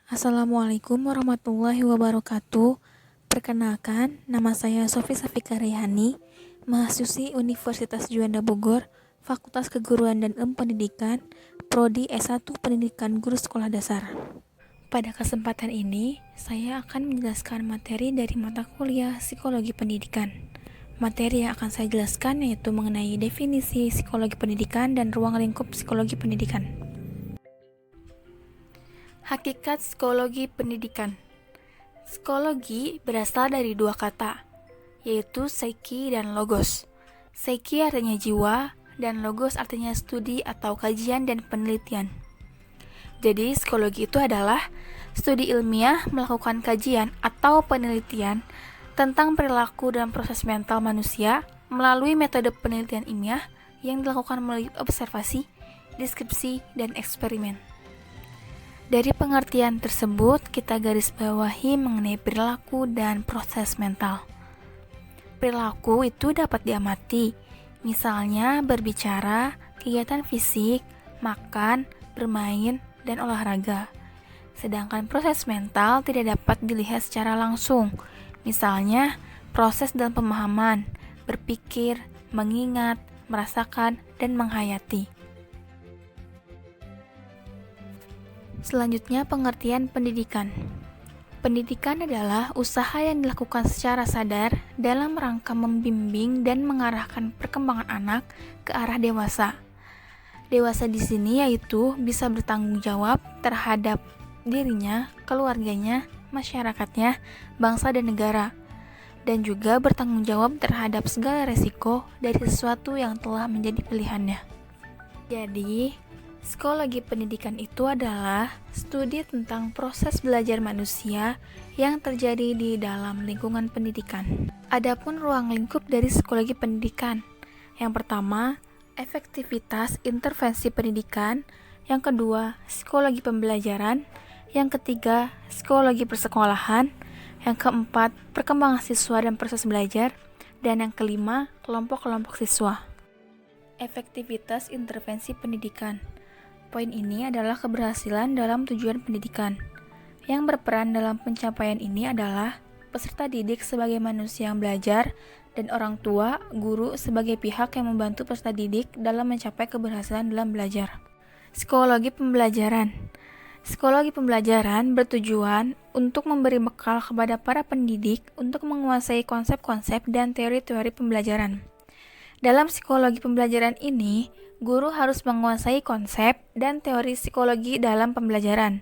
Assalamualaikum warahmatullahi wabarakatuh. Perkenalkan, nama saya Sofi Safika Rehani, mahasiswi Universitas Juanda Bogor, Fakultas Keguruan dan Ilmu Pendidikan, Prodi S1 Pendidikan Guru Sekolah Dasar. Pada kesempatan ini, saya akan menjelaskan materi dari mata kuliah Psikologi Pendidikan. Materi yang akan saya jelaskan yaitu mengenai definisi psikologi pendidikan dan ruang lingkup psikologi pendidikan. Hakikat psikologi pendidikan. Psikologi berasal dari dua kata, yaitu psyche dan logos. Psyche artinya jiwa, dan logos artinya studi atau kajian dan penelitian. Jadi, psikologi itu adalah studi ilmiah melakukan kajian atau penelitian tentang perilaku dan proses mental manusia melalui metode penelitian ilmiah yang dilakukan melalui observasi, deskripsi, dan eksperimen. Dari pengertian tersebut, kita garis bawahi mengenai perilaku dan proses mental. Perilaku itu dapat diamati, misalnya berbicara, kegiatan fisik, makan, bermain, dan olahraga. Sedangkan proses mental tidak dapat dilihat secara langsung, misalnya proses dalam pemahaman, berpikir, mengingat, merasakan, dan menghayati. Selanjutnya, pengertian pendidikan. Pendidikan adalah usaha yang dilakukan secara sadar dalam rangka membimbing dan mengarahkan perkembangan anak ke arah dewasa. Dewasa di sini yaitu bisa bertanggung jawab terhadap dirinya, keluarganya, masyarakatnya, bangsa dan negara, dan juga bertanggung jawab terhadap segala resiko dari sesuatu yang telah menjadi pilihannya. Jadi, psikologi pendidikan itu adalah studi tentang proses belajar manusia yang terjadi di dalam lingkungan pendidikan. Adapun ruang lingkup dari psikologi pendidikan, yang pertama, efektivitas intervensi pendidikan, yang kedua, psikologi pembelajaran, yang ketiga, psikologi persekolahan, yang keempat, perkembangan siswa dan proses belajar, dan yang kelima, kelompok-kelompok siswa. Efektivitas intervensi pendidikan. Poin ini adalah keberhasilan dalam tujuan pendidikan. Yang berperan dalam pencapaian ini adalah peserta didik sebagai manusia yang belajar dan orang tua, guru sebagai pihak yang membantu peserta didik dalam mencapai keberhasilan dalam belajar. Psikologi pembelajaran. Psikologi pembelajaran bertujuan untuk memberi bekal kepada para pendidik untuk menguasai konsep-konsep dan teori-teori pembelajaran. Dalam psikologi pembelajaran ini, guru harus menguasai konsep dan teori psikologi dalam pembelajaran,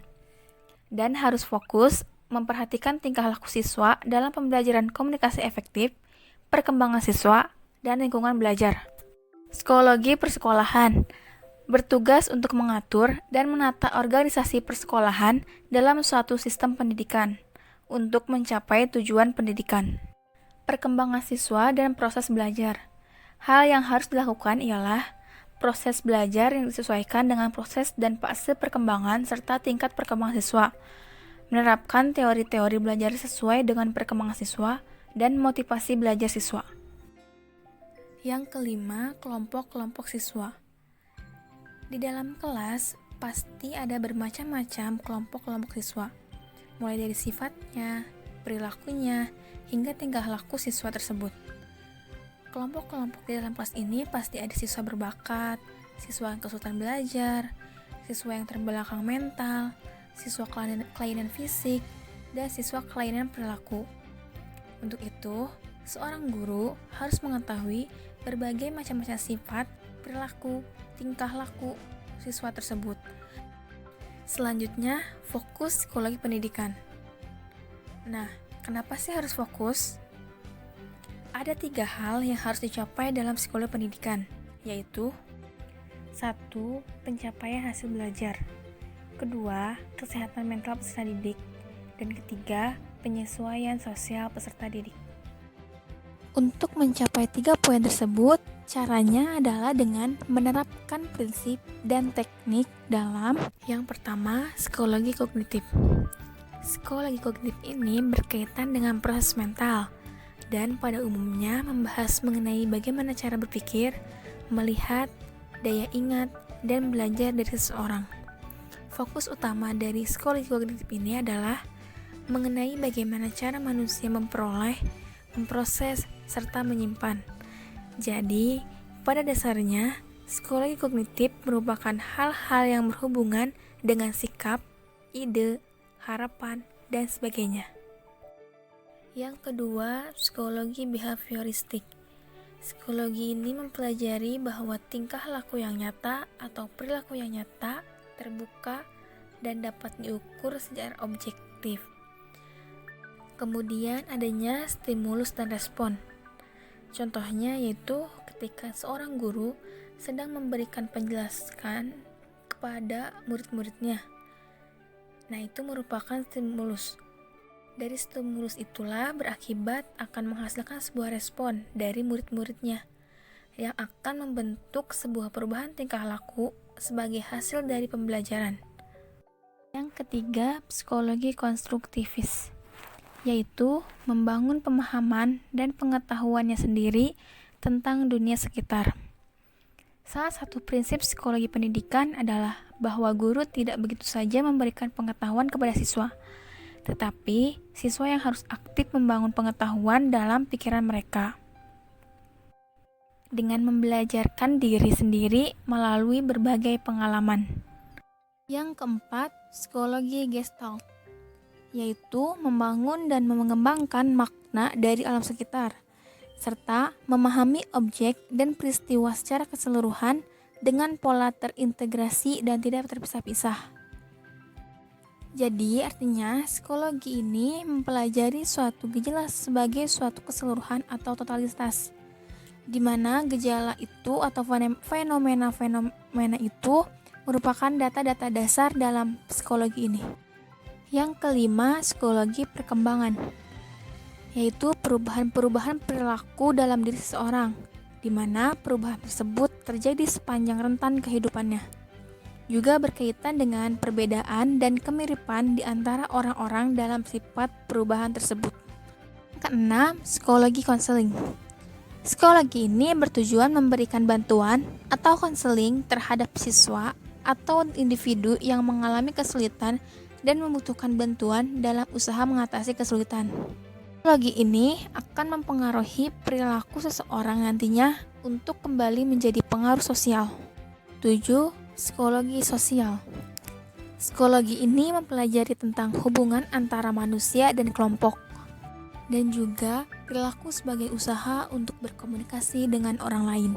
dan harus fokus memperhatikan tingkah laku siswa dalam pembelajaran komunikasi efektif, perkembangan siswa, dan lingkungan belajar. Psikologi persekolahan bertugas untuk mengatur dan menata organisasi persekolahan dalam suatu sistem pendidikan untuk mencapai tujuan pendidikan. Perkembangan siswa dan proses belajar. Hal yang harus dilakukan ialah proses belajar yang disesuaikan dengan proses dan fase perkembangan serta tingkat perkembangan siswa, menerapkan teori-teori belajar sesuai dengan perkembangan siswa, dan motivasi belajar siswa. Yang kelima, kelompok-kelompok siswa. Di dalam kelas, pasti ada bermacam-macam kelompok-kelompok siswa, mulai dari sifatnya, perilakunya, hingga tingkah laku siswa tersebut. Kelompok-kelompok di dalam kelas ini pasti ada siswa berbakat, siswa yang kesulitan belajar, siswa yang terbelakang mental, siswa kelainan fisik, dan siswa kelainan perilaku. Untuk itu, seorang guru harus mengetahui berbagai macam-macam sifat, perilaku, tingkah laku siswa tersebut. Selanjutnya, fokus psikologi pendidikan. Nah, kenapa sih harus fokus? Ada 3 hal yang harus dicapai dalam psikologi pendidikan, yaitu 1. Pencapaian hasil belajar, 2. Kesehatan mental peserta didik, dan ketiga, penyesuaian sosial peserta didik. Untuk mencapai 3 poin tersebut, caranya adalah dengan menerapkan prinsip dan teknik dalam yang pertama, psikologi kognitif. Psikologi kognitif ini berkaitan dengan proses mental, dan pada umumnya membahas mengenai bagaimana cara berpikir, melihat, daya ingat, dan belajar dari seseorang. Fokus utama dari psikologi kognitif ini adalah mengenai bagaimana cara manusia memperoleh, memproses, serta menyimpan. Jadi, pada dasarnya, psikologi kognitif merupakan hal-hal yang berhubungan dengan sikap, ide, harapan, dan sebagainya. Yang kedua, psikologi behavioristik. Psikologi ini mempelajari bahwa tingkah laku yang nyata atau perilaku yang nyata, terbuka, dan dapat diukur secara objektif. Kemudian adanya stimulus dan respon. Contohnya yaitu ketika seorang guru sedang memberikan penjelasan kepada murid-muridnya. Nah, itu merupakan stimulus. Dari stimulus itulah berakibat akan menghasilkan sebuah respon dari murid-muridnya yang akan membentuk sebuah perubahan tingkah laku sebagai hasil dari pembelajaran. Yang ketiga, psikologi konstruktivis, yaitu membangun pemahaman dan pengetahuannya sendiri tentang dunia sekitar. Salah satu prinsip psikologi pendidikan adalah bahwa guru tidak begitu saja memberikan pengetahuan kepada siswa, tetapi siswa yang harus aktif membangun pengetahuan dalam pikiran mereka dengan membelajarkan diri sendiri melalui berbagai pengalaman. Yang keempat, psikologi Gestalt, yaitu membangun dan mengembangkan makna dari alam sekitar, serta memahami objek dan peristiwa secara keseluruhan dengan pola terintegrasi dan tidak terpisah-pisah. Jadi, artinya psikologi ini mempelajari suatu gejala sebagai suatu keseluruhan atau totalitas, di mana gejala itu atau fenomena-fenomena itu merupakan data-data dasar dalam psikologi ini. Yang kelima, psikologi perkembangan, yaitu perubahan-perubahan perilaku dalam diri seseorang, di mana perubahan tersebut terjadi sepanjang rentan kehidupannya. Juga berkaitan dengan perbedaan dan kemiripan di antara orang-orang dalam sifat perubahan tersebut. Keenam, psikologi konseling. Psikologi ini bertujuan memberikan bantuan atau konseling terhadap siswa atau individu yang mengalami kesulitan dan membutuhkan bantuan dalam usaha mengatasi kesulitan. Psikologi ini akan mempengaruhi perilaku seseorang nantinya untuk kembali menjadi pengaruh sosial. 7. Psikologi sosial. Psikologi ini mempelajari tentang hubungan antara manusia dan kelompok, dan juga perilaku sebagai usaha untuk berkomunikasi dengan orang lain.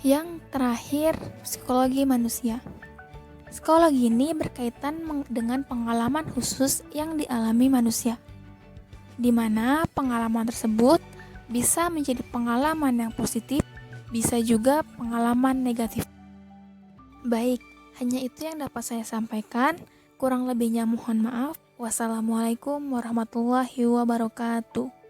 Yang terakhir, psikologi manusia. Psikologi ini berkaitan dengan pengalaman khusus yang dialami manusia, di mana pengalaman tersebut bisa menjadi pengalaman yang positif, bisa juga pengalaman negatif. Baik, hanya itu yang dapat saya sampaikan. Kurang lebihnya mohon maaf. Wassalamualaikum warahmatullahi wabarakatuh.